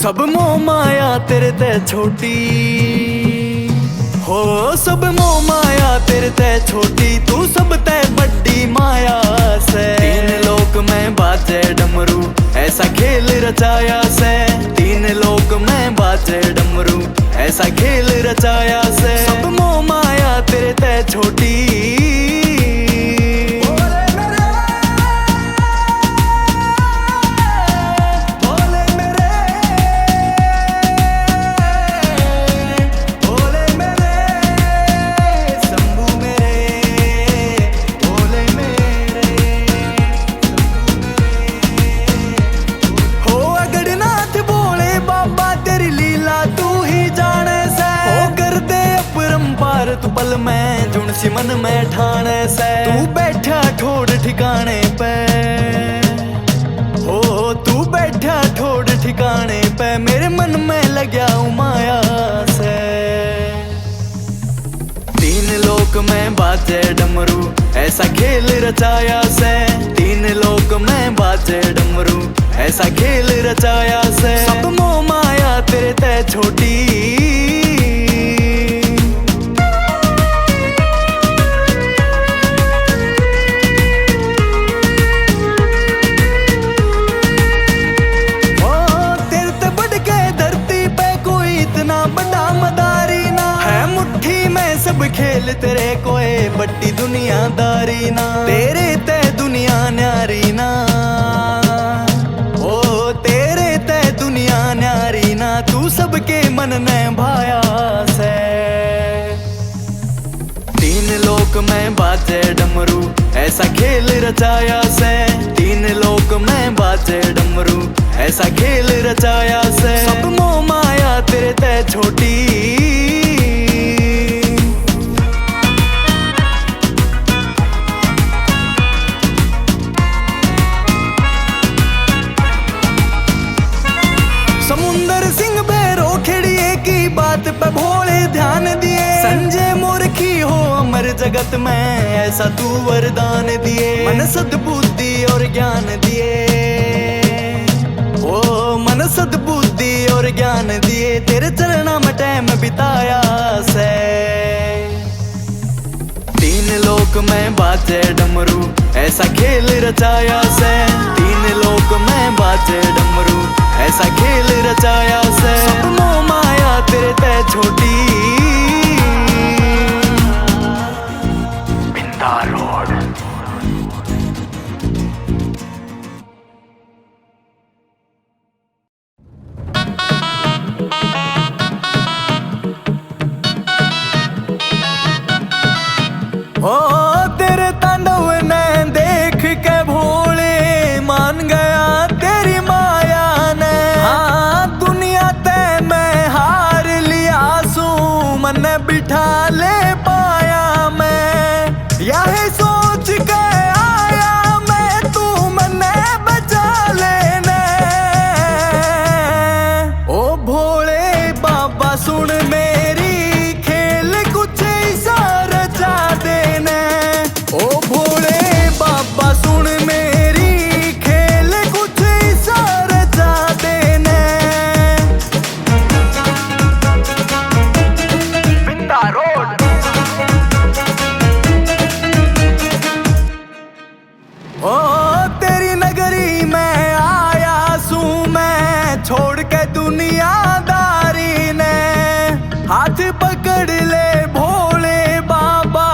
सब मोह माया तेरे ते छोटी हो, सब मोह माया तेरे ते छोटी, तू सब ते बड़ी माया से। तीन लोक में बाजे डमरू, ऐसा खेल रचाया से। तीन लोक में बाजे डमरू, ऐसा खेल रचाया से। सब मोह माया तेरे ते छोटी, तू पल में जुन सी मन में ठाने से। तू बैठा ठोड़ ठिकाने पे हो, तू बैठा ठोड़ ठिकाने पे, मेरे मन में लग्या माया से। तीन लोक में बाजे डमरू, ऐसा खेल रचाया से। तीन लोक में बाजे डमरू, ऐसा खेल रचाया से। सब मोह माया तेरे ते छोटी, खेल तेरे कोई बड़ी दुनियादारी ना। तेरे ते दुनिया न्यारी ना, ओ तेरे ते दुनिया न्यारी ना। तू सबके मन ने भाया से। तीन लोक में बाजे डमरू, ऐसा खेल रचाया से। तीन लोक में बाजे डमरू, ऐसा खेल रचाया से। सब मोह माया तेरे ते छोटी, समुंदर सिंह भैरो खिड़िए की बात पे भोले ध्यान दिए। संजय मूर्खी हो अमर जगत में, ऐसा तू वरदान दिए। मन सद्बुद्धि और ज्ञान दिए, ओ मन सद्बुद्धि और ज्ञान दिए। तेरे चरणा में टाइम बिताया से। तीन लोक में बाजे डमरू, ऐसा खेल रचाया से। तीन लोक में बाजे डमरू, ऐसा खेल रचाया से। सब मोह माया तेरे ते छोटी, बिंदा रोड। ओ तेरे तांडव ने देख के भोले मान गया तेरी माया ने। हाँ दुनिया ते मैं हार लिया सू, मन बिठा ले पाया मैं। यह सोच के आया मैं, तू मने बचा लेने। ओ भोले बाबा सुन मेरी खेल, कुछ इशारा जा देने। ओ भोले बाबा सुन मेरी खेल, कुछ इशारा जा देने। बिंदा रोड। ओ तेरी नगरी में आया सू मैं, छोड़ के दुनियादारी ने। हाथ पकड़ ले भोले बाबा,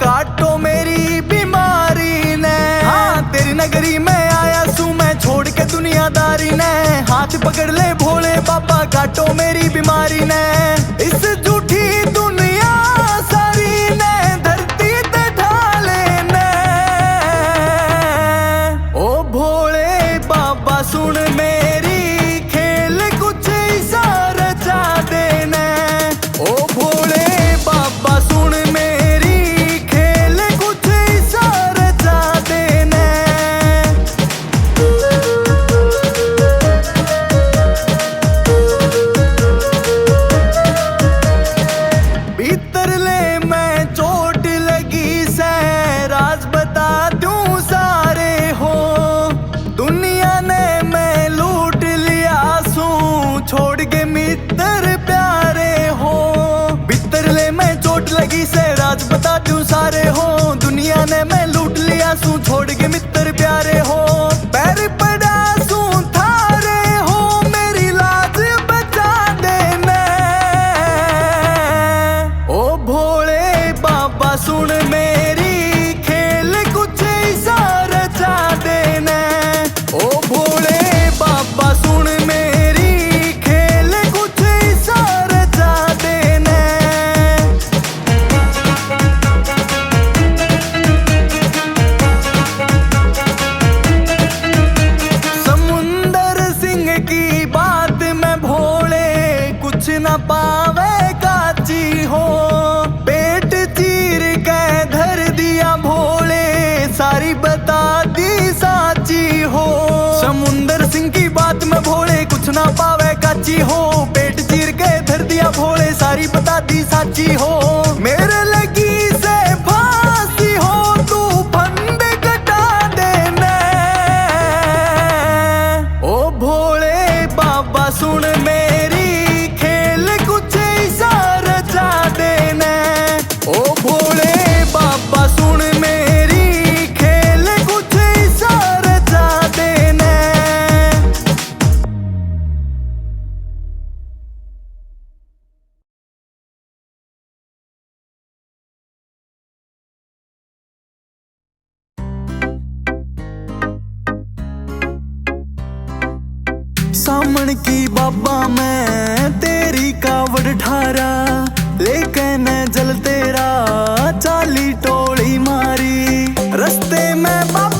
काटो मेरी बीमारी ने। हाँ तेरी नगरी में आया सू मैं, छोड़ के दुनियादारी ने। हाथ पकड़ ले भोले बाबा, काटो मेरी बीमारी ने। इस झूठी दुनिया सारी ने धरती ते ढाले ने। ओ भोले बाबा सुन मेरी खेल, कुछ इशारा जा देने। ओ भोले बाबा सुन मेरी खेल, कुछ इशारा जा देने। राज बता दूं सारे हो, दुनिया ने मैं लूट लिया सू, छोड़ के मित्र प्यारे हो, पैर पड़ा सू थारे हो, मेरी लाज बचा देना। ओ भोले बाबा सुन मेरी खेल कुछ इशारा चा देना। ओ भोले बाबा सुन मेरी खेल कुछ इशारा चा देना। समुंदर सिंह की बात में भोले कुछ न पावे काची हो, पेट चीर के धर दिया भोले सारी बता दी साची हो। समुंदर सिंह की बात में भोले कुछ ना पावे काची हो, पेट चीर के धर दिया भोले सारी बता दी साची हो। मेरे लगी से फांसी हो तू फंद कटा देना। ओ भोले बाबा सुन मेरी खेल कुछ इशारा चा देना। ओ भोले बाबा सुन मेरी खेल कुछ इशारा चा देना। सामन की बाबा मैं तेरी कावड़ ठारा, लेके न जल तेरा चाली टोली मारी, रस्ते में बाबा